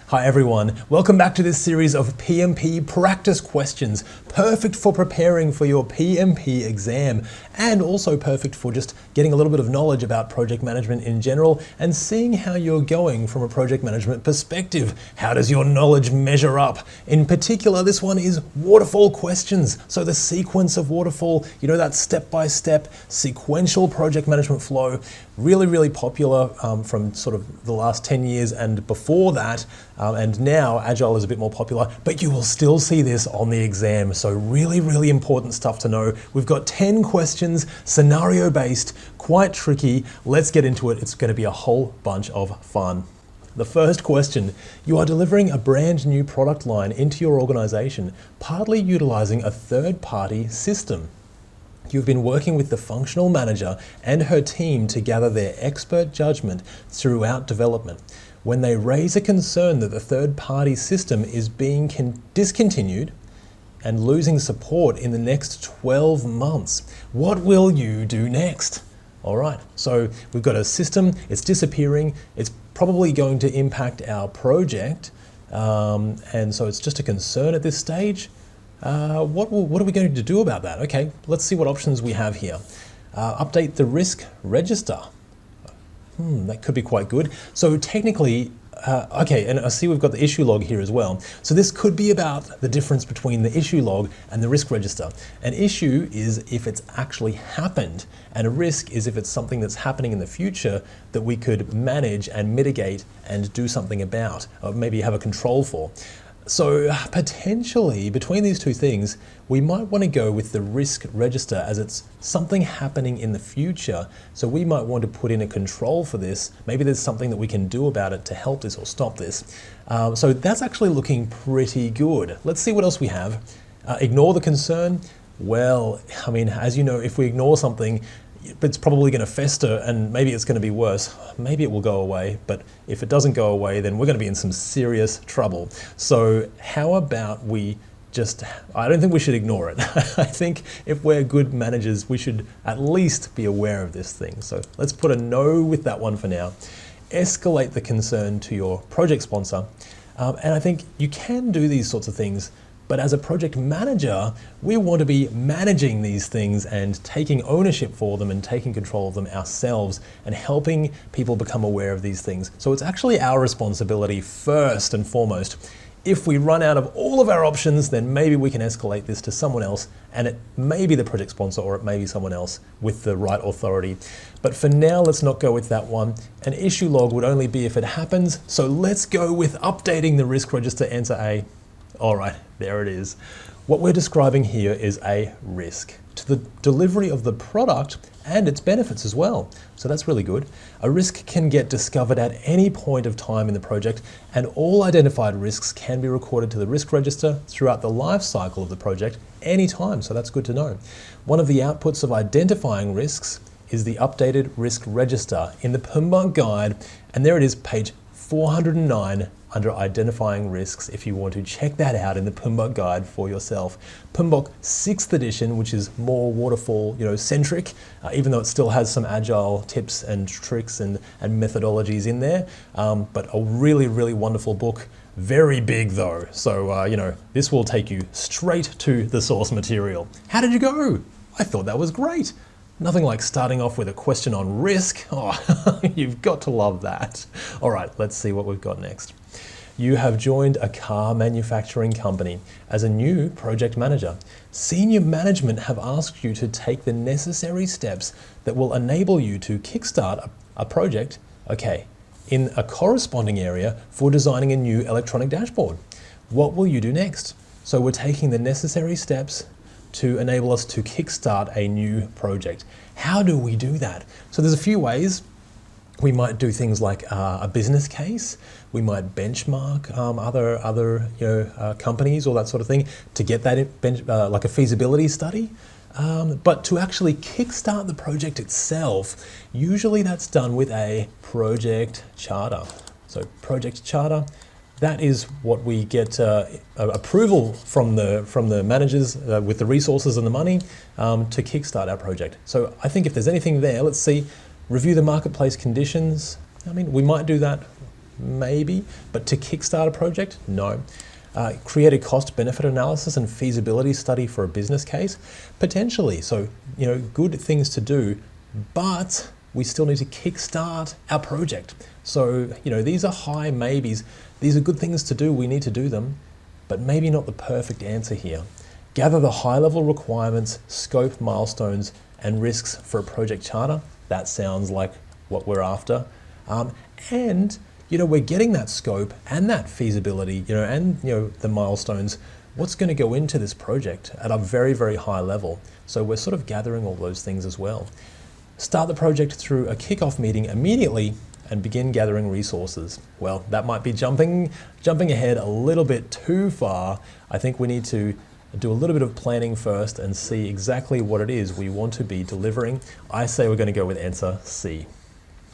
Hi everyone, welcome back to this series of PMP practice questions, perfect for preparing for your PMP exam and also perfect for just getting a little bit of knowledge about project management in general and seeing how you're going from a project management perspective. How does your knowledge measure up? In particular, this one is waterfall questions. So the sequence of waterfall, you know, that step-by-step sequential project management flow, really popular from sort of the last 10 years and before that. And now Agile is a bit more popular, but you will still see this on the exam. So really important stuff to know. We've got 10 questions, scenario-based, quite tricky. Let's get into it. It's going to be a whole bunch of fun. The first question, you are delivering a brand new product line into your organization, partly utilizing a third-party system. You've been working with the functional manager and her team to gather their expert judgment throughout development. When they raise a concern that the third-party system is being discontinued and losing support in the next 12 months, what will you do next? All right, so we've got a system, it's disappearing, it's probably going to impact our project, and so it's just a concern at this stage. What are we going to do about that? Okay, let's see what options we have here. Update the risk register. That could be quite good. So technically, okay, and I see we've got the issue log here as well. So this could be about the difference between the issue log and the risk register. An issue is if it's actually happened, and a risk is if it's something that's happening in the future that we could manage and mitigate and do something about, or maybe have a control for. So potentially between these two things, we might want to go with the risk register as it's something happening in the future. So we might want to put in a control for this. Maybe there's something that we can do about it to help this or stop this. So that's actually looking pretty good. Let's see what else we have. Ignore the concern. Well, I mean, as you know, if we ignore something, it's probably going to fester and maybe it's going to be worse. Maybe it will go away, but if it doesn't go away, then we're going to be in some serious trouble. So how about we I don't think we should ignore it. I think if we're good managers, we should at least be aware of this thing. So let's put a no with that one for now. Escalate the concern to your project sponsor. And I think you can do these sorts of things, but as a project manager, we want to be managing these things and taking ownership for them and taking control of them ourselves and helping people become aware of these things. So it's actually our responsibility first and foremost. If we run out of all of our options, then maybe we can escalate this to someone else, and it may be the project sponsor or it may be someone else with the right authority. But for now, let's not go with that one. An issue log would only be if it happens. So let's go with updating the risk register, answer A. All right, there it is. What we're describing here is a risk to the delivery of the product and its benefits as well. So that's really good. A risk can get discovered at any point of time in the project, and all identified risks can be recorded to the risk register throughout the life cycle of the project anytime. So that's good to know. One of the outputs of identifying risks is the updated risk register in the PMBOK guide, and there it is, page 409 under identifying risks, if you want to check that out in the PMBOK guide for yourself. PMBOK 6th edition, which is more waterfall, centric, even though it still has some agile tips and tricks and methodologies in there, but a really wonderful book. Very big though, so this will take you straight to the source material. How did you go? I thought that was great. Nothing like starting off with a question on risk. Oh, you've got to love that. All right, let's see what we've got next. You have joined a car manufacturing company as a new project manager. Senior management have asked you to take the necessary steps that will enable you to kickstart a project, in a corresponding area for designing a new electronic dashboard. What will you do next? So we're taking the necessary steps to enable us to kickstart a new project. How do we do that? So there's a few ways. We might do things like a business case. We might benchmark other companies, all that sort of thing, to get that like a feasibility study. But to actually kickstart the project itself, usually that's done with a project charter. So project charter. That is what we get approval from the managers with the resources and the money to kickstart our project. So I think if there's anything there, let's see, review the marketplace conditions. I mean, we might do that. maybe, but to kickstart a project, no. Create a cost-benefit analysis and feasibility study for a business case, potentially. So, good things to do, but we still need to kickstart our project. So, these are high maybes. These are good things to do. We need to do them, but maybe not the perfect answer here. Gather the high-level requirements, scope, milestones, and risks for a project charter. That sounds like what we're after. And we're getting that scope and that feasibility, and the milestones, what's going to go into this project at a very, very high level. So we're sort of gathering all those things as well. Start the project through a kickoff meeting immediately and begin gathering resources. Well, that might be jumping ahead a little bit too far. I think we need to do a little bit of planning first and see exactly what it is we want to be delivering. I say we're going to go with answer C.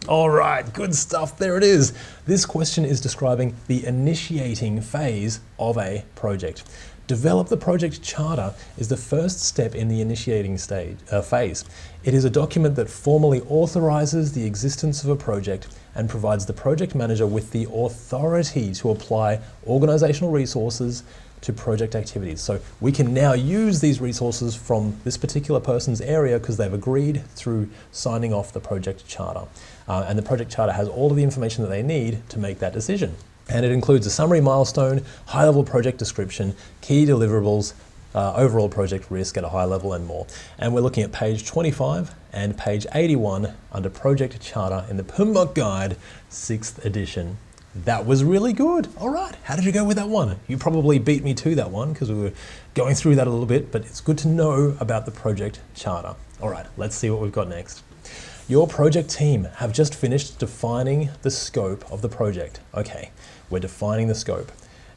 All right, good stuff, there it is. This question is describing the initiating phase of a project. Develop the project charter is the first step in the initiating phase. It is a document that formally authorizes the existence of a project and provides the project manager with the authority to apply organizational resources to project activities. So we can now use these resources from this particular person's area because they've agreed through signing off the project charter. And the project charter has all of the information that they need to make that decision. And it includes a summary milestone, high-level project description, key deliverables, overall project risk at a high level, and more. And we're looking at page 25 and page 81 under Project Charter in the PMBOK Guide, 6th edition. That was really good. All right, how did you go with that one? You probably beat me to that one because we were going through that a little bit, but it's good to know about the Project Charter. All right, let's see what we've got next. Your project team have just finished defining the scope of the project. Okay, we're defining the scope.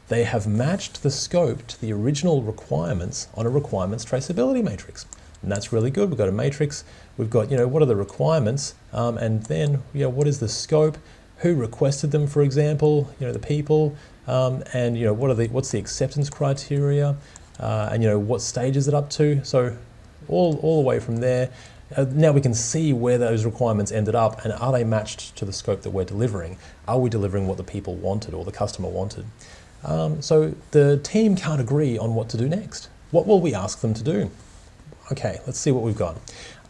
They have matched the scope to the original requirements on a requirements traceability matrix. And that's really good. We've got a matrix. We've got, what are the requirements? And then, what is the scope? Who requested them, for example, the people, and what's the acceptance criteria, and what stage is it up to? So all the way from there, now we can see where those requirements ended up, and are they matched to the scope that we're delivering? Are we delivering what the people wanted or the customer wanted? So the team can't agree on what to do next. What will we ask them to do? Okay, let's see what we've got.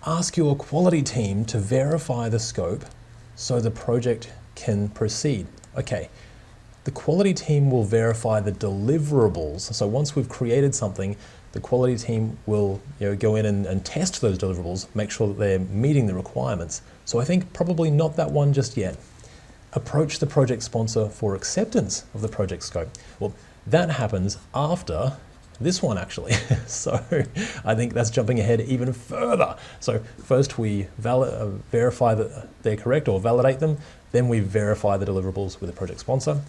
Ask your quality team to verify the scope so the project can proceed. Okay, the quality team will verify the deliverables. So once we've created something, the quality team will go in and test those deliverables, make sure that they're meeting the requirements. So I think probably not that one just yet. Approach the project sponsor for acceptance of the project scope. Well, that happens after this one actually. So I think that's jumping ahead even further. So first we verify that they're correct or validate them, then we verify the deliverables with the project sponsor.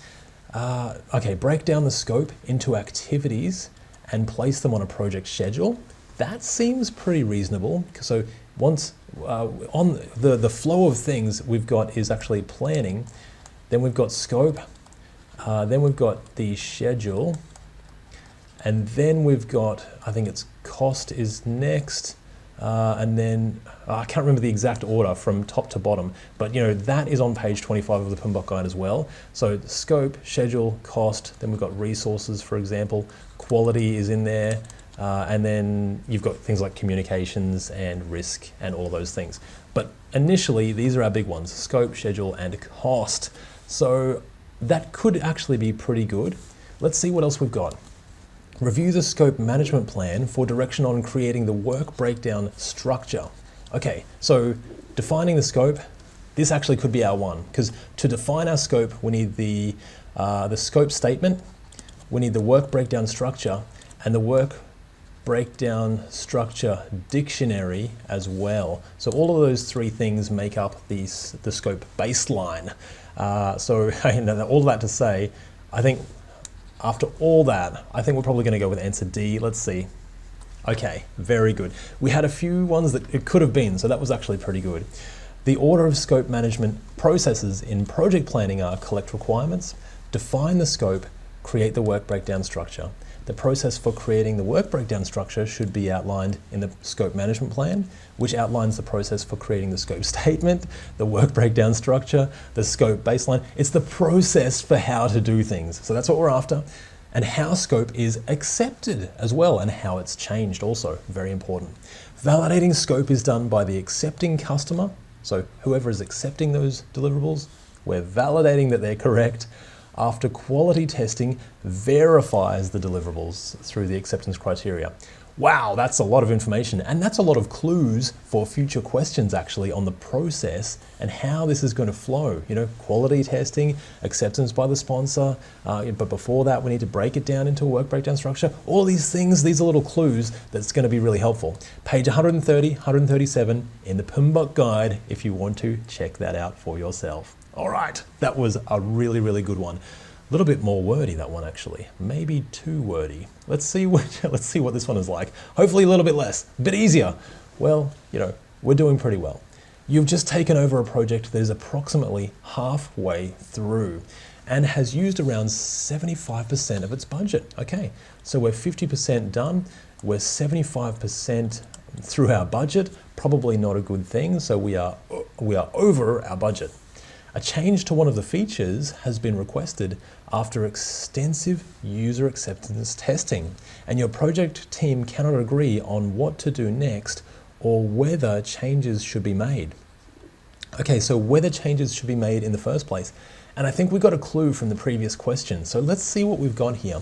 Okay, break down the scope into activities and place them on a project schedule. That seems pretty reasonable. So once on the flow of things we've got is actually planning, then we've got scope, then we've got the schedule, and then we've got, I think it's cost is next, and then I can't remember the exact order from top to bottom, but that is on page 25 of the PMBOK Guide as well. So the scope, schedule, cost, then we've got resources, for example, quality is in there, and then you've got things like communications and risk and all those things. But initially, these are our big ones: scope, schedule, and cost. So that could actually be pretty good. Let's see what else we've got. Review the scope management plan for direction on creating the work breakdown structure. Okay, so defining the scope, this actually could be our one, because to define our scope, we need the scope statement, we need the work breakdown structure, and the work breakdown structure dictionary as well. So all of those three things make up the scope baseline. So all that to say, I think after all that, I think we're probably going to go with answer D. Let's see. Okay, very good. We had a few ones that it could have been, so that was actually pretty good. The order of scope management processes in project planning are: collect requirements, define the scope, create the work breakdown structure, the process for creating the work breakdown structure should be outlined in the scope management plan, which outlines the process for creating the scope statement, the work breakdown structure, the scope baseline. It's the process for how to do things. So that's what we're after. And how scope is accepted as well, and how it's changed also, very important. Validating scope is done by the accepting customer. So whoever is accepting those deliverables, we're validating that they're correct. After quality testing verifies the deliverables through the acceptance criteria. Wow, that's a lot of information, and that's a lot of clues for future questions actually on the process and how this is going to flow. You know, quality testing, acceptance by the sponsor, but before that we need to break it down into a work breakdown structure. All these things, these are little clues that's going to be really helpful. Page 130, 137 in the PMBOK guide if you want to check that out for yourself. All right, that was a really, really good one. A little bit more wordy, that one actually. Maybe too wordy. Let's see what this one is like. Hopefully a little bit less, a bit easier. Well, you know, we're doing pretty well. You've just taken over a project that is approximately halfway through and has used around 75% of its budget. Okay, so we're 50% done. We're 75% through our budget. Probably not a good thing, so we are over our budget. A change to one of the features has been requested after extensive user acceptance testing, and your project team cannot agree on what to do next or whether changes should be made. Okay, so whether changes should be made in the first place. And I think we got a clue from the previous question. So let's see what we've got here.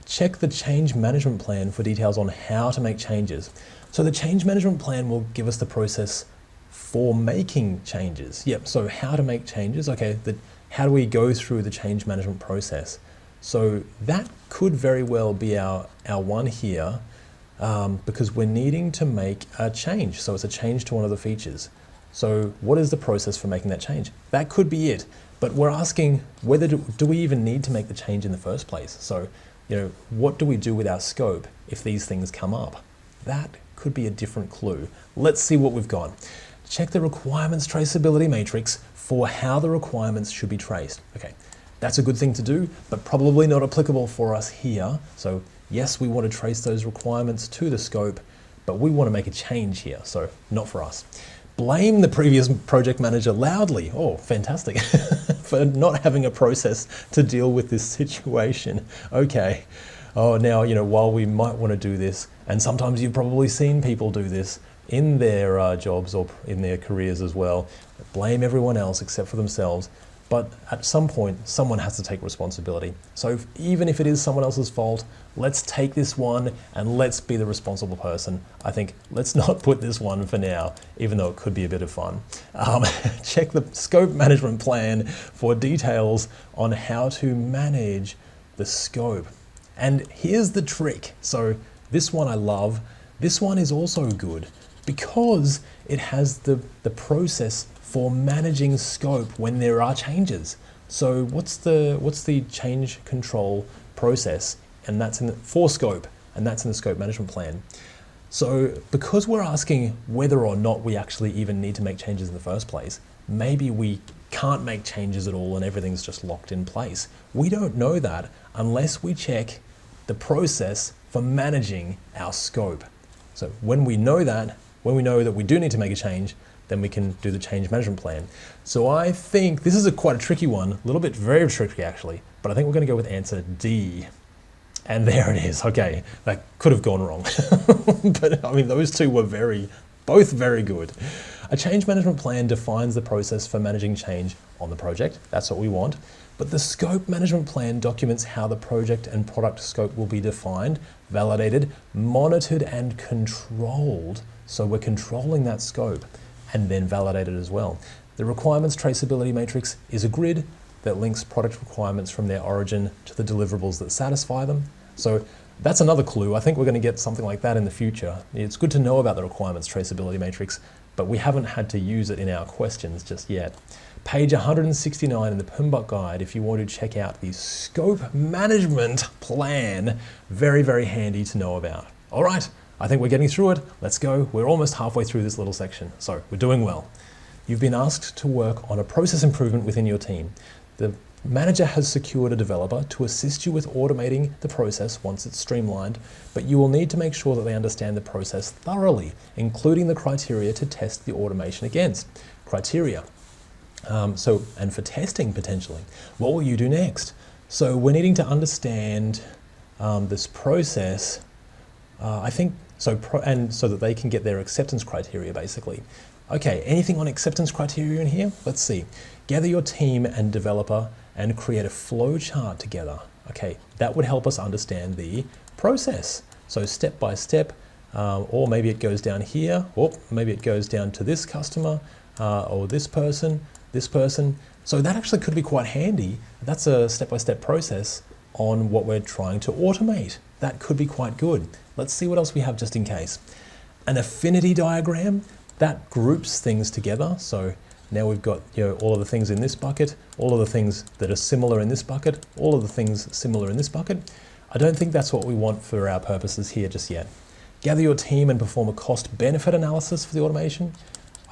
Check the change management plan for details on how to make changes. So the change management plan will give us the process for making changes. Yep, so how to make changes. Okay, how do we go through the change management process? So that could very well be our one here because we're needing to make a change. So it's a change to one of the features. So what is the process for making that change? That could be it, but we're asking whether do we even need to make the change in the first place? So, you know, what do we do with our scope if these things come up? That could be a different clue. Let's see what we've got. Check the requirements traceability matrix for how the requirements should be traced. Okay, that's a good thing to do, but probably not applicable for us here. So yes, we want to trace those requirements to the scope, but we want to make a change here, so not for us. Blame the previous project manager loudly. Oh, fantastic. For not having a process to deal with this situation. Okay. Oh, now, you know, while we might want to do this, and sometimes you've probably seen people do this in their jobs or in their careers as well, blame everyone else except for themselves. But at some point, someone has to take responsibility. So even if it is someone else's fault, let's take this one and let's be the responsible person. I think let's not put this one for now, even though it could be a bit of fun. Check the scope management plan for details on how to manage the scope. And here's the trick. So this one I love. This one is also good because it has the process for managing scope when there are changes. So what's the change control process? And that's for scope, and that's in the scope management plan. So because we're asking whether or not we actually even need to make changes in the first place, maybe we can't make changes at all and everything's just locked in place. We don't know that unless we check the process for managing our scope. So when we know that we do need to make a change, then we can do the change management plan. So I think this is quite a tricky one, a little bit very tricky actually, but I think we're going to go with answer D. And there it is. Okay, that could have gone wrong. But I mean, those two were both very good. A change management plan defines the process for managing change on the project. That's what we want. But the scope management plan documents how the project and product scope will be defined, validated, monitored, and controlled. So we're controlling that scope and then validated as well. The requirements traceability matrix is a grid that links product requirements from their origin to the deliverables that satisfy them. So that's another clue. I think we're going to get something like that in the future. It's good to know about the requirements traceability matrix, but we haven't had to use it in our questions just yet. Page 169 in the PMBOK guide if you want to check out the scope management plan. Very, very handy to know about. All right, I think we're getting through it. Let's go. We're almost halfway through this little section, so we're doing well. You've been asked to work on a process improvement within your team. The Manager has secured a developer to assist you with automating the process once it's streamlined, but you will need to make sure that they understand the process thoroughly, including the criteria to test the automation against. Criteria. And for testing potentially, what will you do next? So we're needing to understand this process, I think, so that they can get their acceptance criteria basically. Okay, anything on acceptance criteria in here? Let's see. Gather your team and developer and create a flow chart together. Okay, that would help us understand the process. So step by step, or maybe it goes down here, or maybe it goes down to this customer, or this person. So that actually could be quite handy. That's a step-by-step process on what we're trying to automate. That could be quite good. Let's see what else we have just in case. An affinity diagram, that groups things together. So now we've got all of the things in this bucket, all of the things that are similar in this bucket, all of the things similar in this bucket. I don't think that's what we want for our purposes here just yet. Gather your team and perform a cost-benefit analysis for the automation.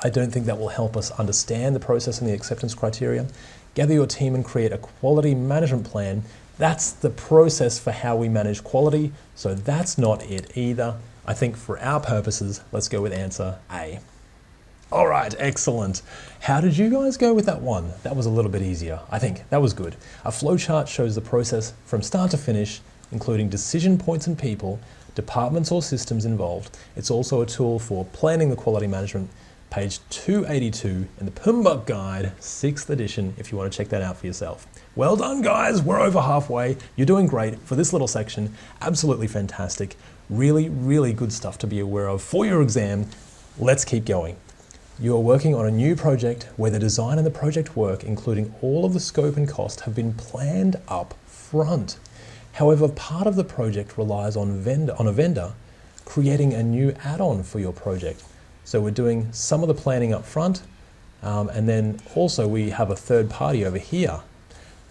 I don't think that will help us understand the process and the acceptance criteria. Gather your team and create a quality management plan. That's the process for how we manage quality, so that's not it either. I think for our purposes, let's go with answer A. All right, excellent. How did you guys go with that one? That was a little bit easier. I think that was good. A flowchart shows the process from start to finish, including decision points and people, departments or systems involved. It's also a tool for planning the quality management. Page 282 in the PMBOK Guide, 6th edition, if you want to check that out for yourself. Well done, guys. We're over halfway. You're doing great for this little section. Absolutely fantastic. Really, really good stuff to be aware of for your exam. Let's keep going. You are working on a new project where the design and the project work, including all of the scope and cost, have been planned up front. However, part of the project relies on a vendor creating a new add-on for your project. So we're doing some of the planning up front, and then also we have a third party over here,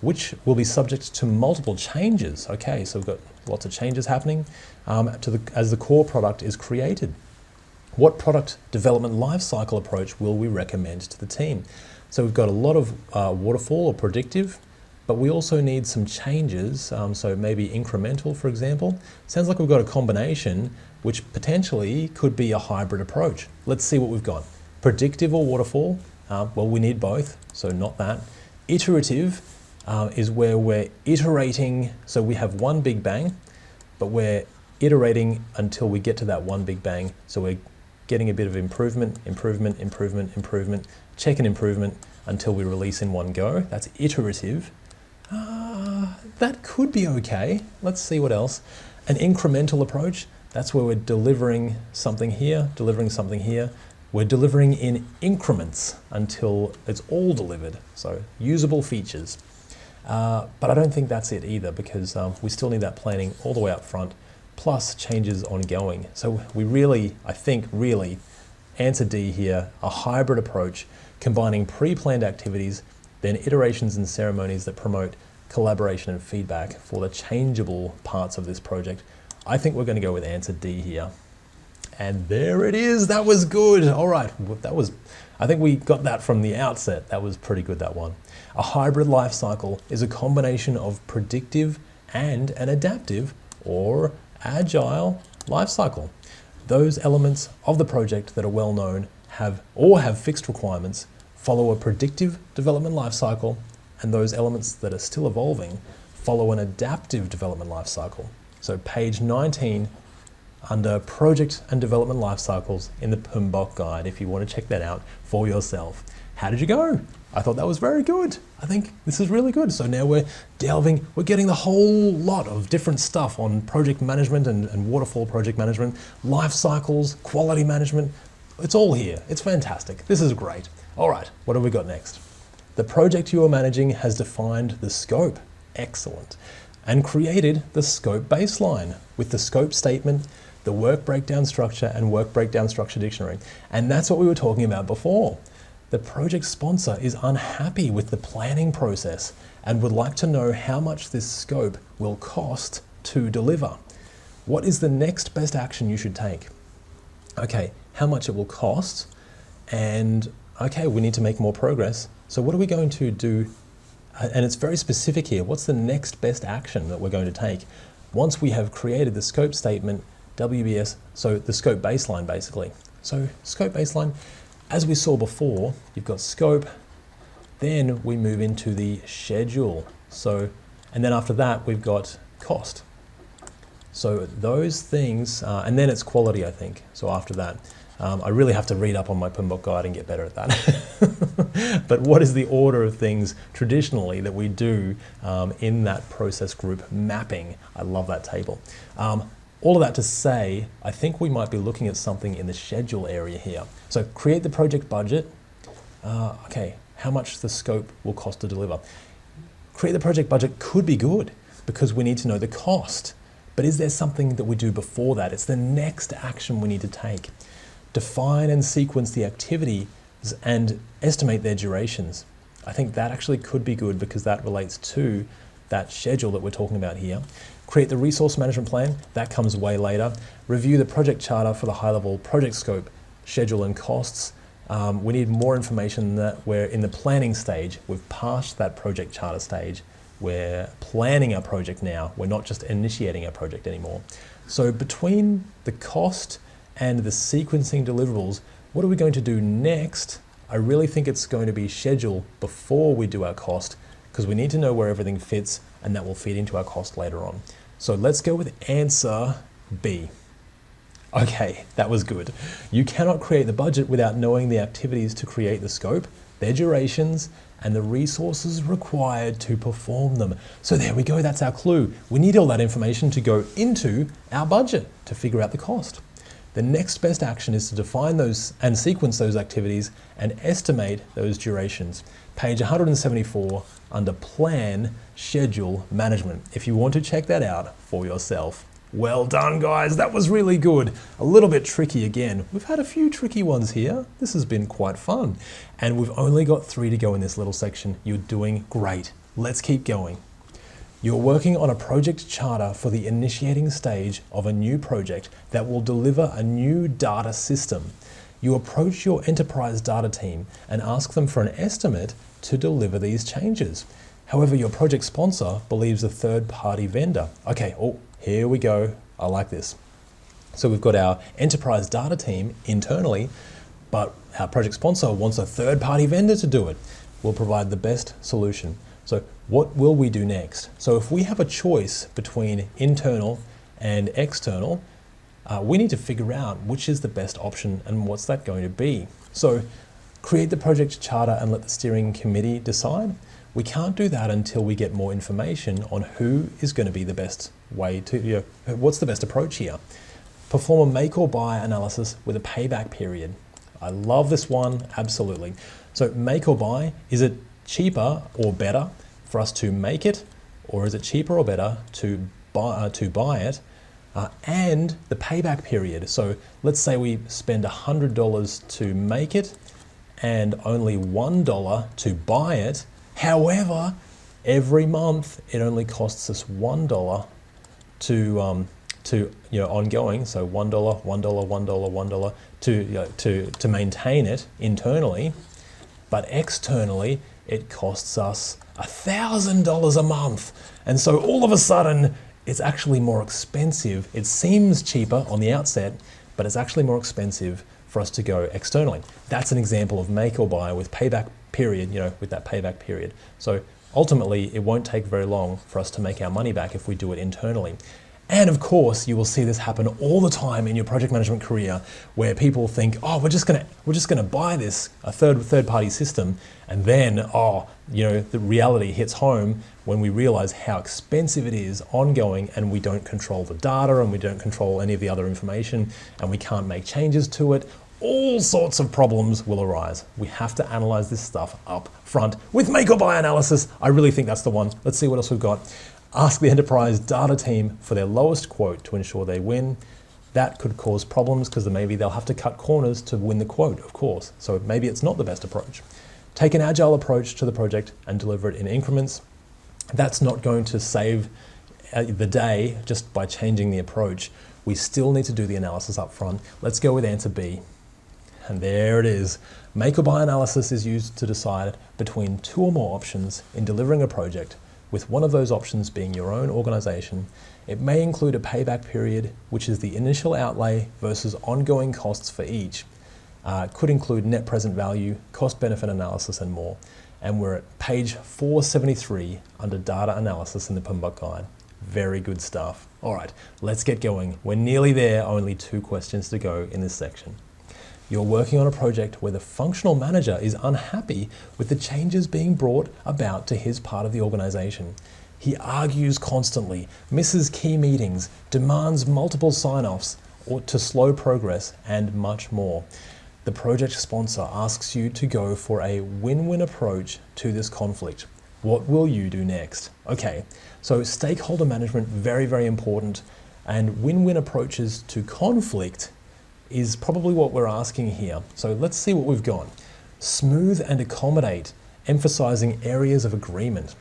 which will be subject to multiple changes. Okay, so we've got lots of changes happening as the core product is created. What product development lifecycle approach will we recommend to the team? So we've got a lot of waterfall or predictive, but we also need some changes, so maybe incremental, for example. Sounds like we've got a combination, which potentially could be a hybrid approach. Let's see what we've got. Predictive or waterfall? Well, we need both, so not that. Iterative is where we're iterating, so we have one big bang, but we're iterating until we get to that one big bang. So we're getting a bit of improvement, check and improvement until we release in one go. That's iterative. That could be okay. Let's see what else. An incremental approach, that's where we're delivering something here. We're delivering in increments until it's all delivered. So usable features. But I don't think that's it either, because we still need that planning all the way up front, plus changes ongoing. So we really, I think, answer D here, a hybrid approach, combining pre-planned activities, then iterations and ceremonies that promote collaboration and feedback for the changeable parts of this project. I think we're going to go with answer D here. And there it is. That was good. All right. I think we got that from the outset. That was pretty good, that one. A hybrid life cycle is a combination of predictive and an adaptive or agile life cycle. Those elements of the project that are well known have fixed requirements follow a predictive development life cycle, and those elements that are still evolving follow an adaptive development life cycle. So page 19 under project and development life cycles in the PMBOK Guide, if you want to check that out for yourself. How did you go? I thought that was very good. I think this is really good. So now we're getting the whole lot of different stuff on project management and waterfall project management, life cycles, quality management. It's all here. It's fantastic. This is great. All right, what have we got next? The project you are managing has defined the scope. Excellent. And created the scope baseline with the scope statement, the work breakdown structure, and work breakdown structure dictionary. And that's what we were talking about before. The project sponsor is unhappy with the planning process and would like to know how much this scope will cost to deliver. What is the next best action you should take? Okay, how much it will cost, and okay, we need to make more progress. So what are we going to do and it's very specific here. What's the next best action that we're going to take once we have created the scope statement, WBS, so the scope baseline basically. So scope baseline, as we saw before, you've got scope, then we move into the schedule. So, and then after that, we've got cost. So those things, and then it's quality, I think. So after that, I really have to read up on my PMBOK guide and get better at that. But what is the order of things traditionally that we do in that process group mapping? I love that table. All of that to say, I think we might be looking at something in the schedule area here. So create the project budget. Okay, how much the scope will cost to deliver. Create the project budget could be good because we need to know the cost. But is there something that we do before that? It's the next action we need to take. Define and sequence the activities and estimate their durations. I think that actually could be good because that relates to that schedule that we're talking about here. Create the resource management plan, that comes way later. Review the project charter for the high-level project scope, schedule and costs. We need more information that we're in the planning stage. We've passed that project charter stage. We're planning our project now. We're not just initiating our project anymore. So between the cost and the sequencing deliverables, what are we going to do next? I really think it's going to be schedule before we do our cost because we need to know where everything fits and that will feed into our cost later on. So let's go with answer B. Okay, that was good. You cannot create the budget without knowing the activities to create the scope, their durations, and the resources required to perform them. So there we go, that's our clue. We need all that information to go into our budget to figure out the cost. The next best action is to define those and sequence those activities and estimate those durations. Page 174 under Plan, Schedule, Management. If you want to check that out for yourself. Well done, guys. That was really good. A little bit tricky again. We've had a few tricky ones here. This has been quite fun. And we've only got 3 to go in this little section. You're doing great. Let's keep going. You're working on a project charter for the initiating stage of a new project that will deliver a new data system. You approach your enterprise data team and ask them for an estimate to deliver these changes. However, your project sponsor believes a third-party vendor. Okay, oh, here we go. I like this. So we've got our enterprise data team internally, but our project sponsor wants a third-party vendor to do it. We'll provide the best solution. So what will we do next? So if we have a choice between internal and external, we need to figure out which is the best option and what's that going to be. So create the project charter and let the steering committee decide. We can't do that until we get more information on who is going to be the best way to, what's the best approach here. Perform a make or buy analysis with a payback period. I love this one, absolutely. So make or buy, is it cheaper or better for us to make it, or is it cheaper or better to buy it? And the payback period. So let's say we spend $100 to make it and only $1 to buy it. However, every month it only costs us $1 to ongoing. So $1, $1, $1, $1 to maintain it internally, but externally it costs us $1,000 a month. And so all of a sudden it's actually more expensive. It seems cheaper on the outset, but it's actually more expensive for us to go externally. That's an example of make or buy with payback period, with that payback period. So ultimately it won't take very long for us to make our money back if we do it internally. And of course, you will see this happen all the time in your project management career, where people think, oh, we're just gonna buy this, a third party system, and then the reality hits home when we realize how expensive it is ongoing, and we don't control the data, and we don't control any of the other information, and we can't make changes to it. All sorts of problems will arise. We have to analyze this stuff up front with make or buy analysis. I really think that's the one. Let's see what else we've got. Ask the enterprise data team for their lowest quote to ensure they win. That could cause problems because maybe they'll have to cut corners to win the quote, of course. So maybe it's not the best approach. Take an agile approach to the project and deliver it in increments. That's not going to save the day just by changing the approach. We still need to do the analysis up front. Let's go with answer B. And there it is. Make or buy analysis is used to decide between two or more options in delivering a project, with one of those options being your own organization. It may include a payback period, which is the initial outlay versus ongoing costs for each. Could include net present value, cost-benefit analysis, and more. And we're at page 473 under data analysis in the PMBOK guide. Very good stuff. All right, let's get going. We're nearly there, only 2 questions to go in this section. You're working on a project where the functional manager is unhappy with the changes being brought about to his part of the organization. He argues constantly, misses key meetings, demands multiple sign-offs or to slow progress, and much more. The project sponsor asks you to go for a win-win approach to this conflict. What will you do next? Okay, so stakeholder management, very, very important, and win-win approaches to conflict is probably what we're asking here. So let's see what we've got. Smooth and accommodate, emphasizing areas of agreement.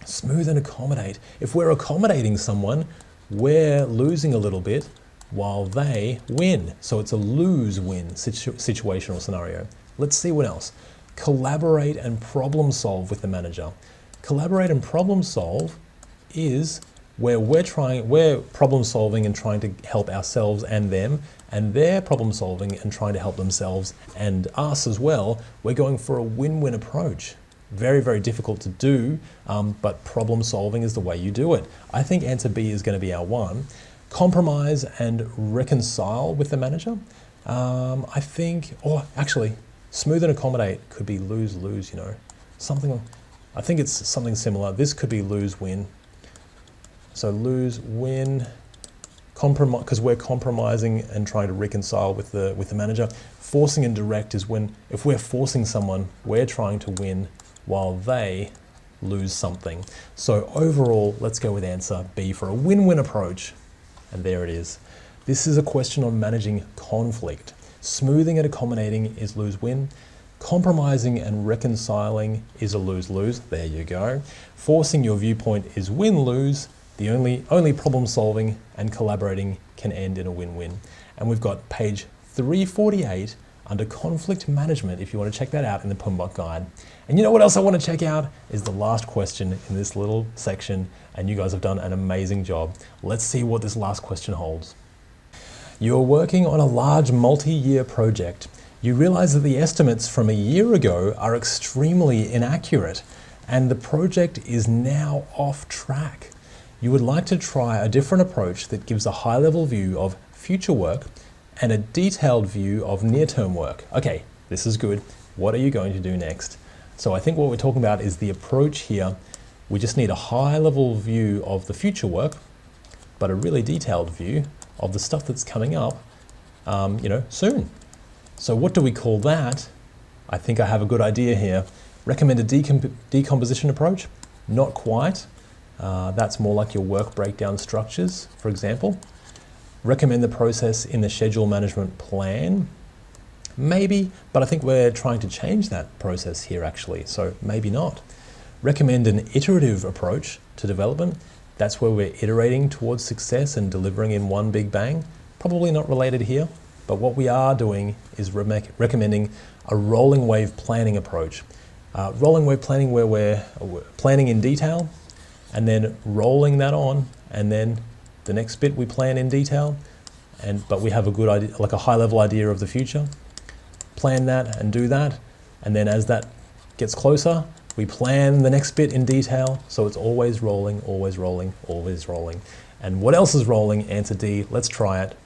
Smooth and accommodate. If we're accommodating someone, we're losing a little bit while they win. So it's a lose-win situational scenario. Let's see what else. Collaborate and problem solve with the manager. Collaborate and problem solve is where we're problem solving and trying to help ourselves and them, and they're problem solving and trying to help themselves and us as well. We're going for a win-win approach. Very, very difficult to do, but problem solving is the way you do it. I think answer B is going to be our one. Compromise and reconcile with the manager. I think, or actually, smooth and accommodate could be lose-lose, you know. I think it's something similar. This could be lose-win. So lose-win, compromise, because we're compromising and trying to reconcile with the manager. Forcing and direct is when, if we're forcing someone, we're trying to win while they lose something. So overall, let's go with answer B for a win-win approach. And there it is. This is a question on managing conflict. Smoothing and accommodating is lose-win. Compromising and reconciling is a lose-lose. There you go. Forcing your viewpoint is win-lose. The only problem solving and collaborating can end in a win-win. And we've got page 348 under conflict management, if you want to check that out in the PMBOK guide. And you know what else I want to check out is the last question in this little section, and you guys have done an amazing job. Let's see what this last question holds. You're working on a large multi-year project. You realize that the estimates from a year ago are extremely inaccurate, and the project is now off track. You would like to try a different approach that gives a high-level view of future work and a detailed view of near-term work. Okay, this is good. What are you going to do next? So I think what we're talking about is the approach here. We just need a high-level view of the future work, but a really detailed view of the stuff that's coming up, soon. So what do we call that? I think I have a good idea here. Recommend a decomposition approach? Not quite. That's more like your work breakdown structures, for example. Recommend the process in the schedule management plan? Maybe, but I think we're trying to change that process here actually, so maybe not. Recommend an iterative approach to development. That's where we're iterating towards success and delivering in one big bang. Probably not related here, but what we are doing is recommending a rolling wave planning approach. Rolling wave planning where we're planning in detail and then rolling that on, and then the next bit we plan in detail, but we have a good idea, like a high-level idea of the future. Plan that and do that, and then as that gets closer, we plan the next bit in detail, so it's always rolling, always rolling, always rolling. And what else is rolling? Answer D, let's try it.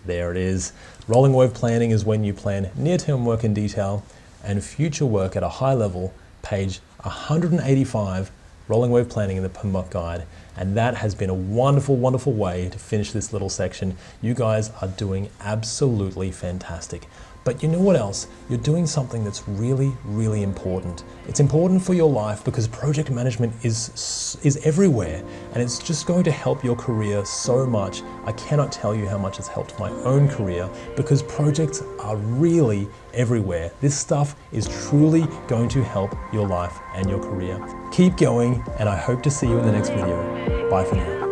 There it is. Rolling wave planning is when you plan near-term work in detail and future work at a high level, page 185, rolling wave planning in the PMBOK guide. And that has been a wonderful, wonderful way to finish this little section. You guys are doing absolutely fantastic. But you know what else? You're doing something that's really, really important. It's important for your life because project management is everywhere, and it's just going to help your career so much. I cannot tell you how much it's helped my own career because projects are really everywhere. This stuff is truly going to help your life and your career. Keep going, and I hope to see you in the next video. Bye for now.